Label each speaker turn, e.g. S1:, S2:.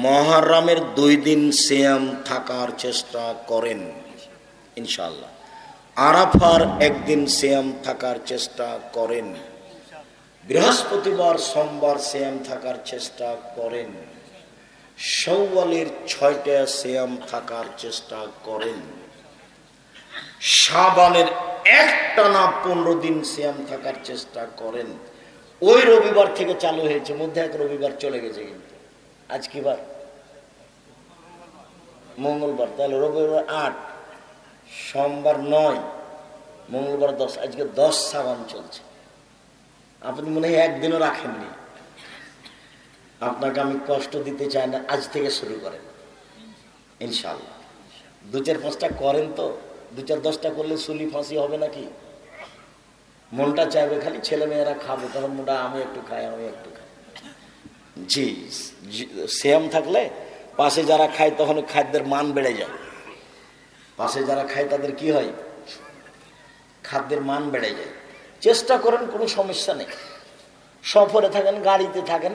S1: মুহররমের 2 দিন সিয়াম থাকার চেষ্টা করেন ইনশাআল্লাহ। আরাফার 1 দিন সিয়াম থাকার চেষ্টা করেন। বৃহস্পতিবার সোমবার সিয়াম থাকার চেষ্টা করেন। শাওয়ালের 6টা সিয়াম থাকার চেষ্টা করেন। শাবানের একটানা 15 দিন সিয়াম থাকার চেষ্টা করেন। ওই রবিবার থেকে চালু হয়েছে, মধ্যে এক রবিবার চলে গেছে, কিন্তু আজ কি বার? মঙ্গলবার। তাহলে রবিবার 8, সোমবার 9, মঙ্গলবার 10, আজকে 10 শাবান চলছে। আপনি মনে হয় একদিনও রাখেননি। আপনাকে আমি কষ্ট দিতে চাই না, আজ থেকে শুরু করেন ইনশাআল্লাহ। 2-4-5টা করেন তো, 2-4-10টা করলে সুলি ফাঁসি হবে নাকি? মনটা চাইবে খালি ছেলে মেয়েরা খাবে, তখন মোটা আমি একটু খাই, আমি একটু খাই। জি, সিয়াম থাকলে পাশে যারা খায় তখন খাদ্যের মান বেড়ে যায়। পাশে যারা খায় তাদের কি হয়? খাদ্যের মান বেড়ে যায়। চেষ্টা করেন, কোনো সমস্যা নেই। সফরে থাকেন, গাড়িতে থাকেন,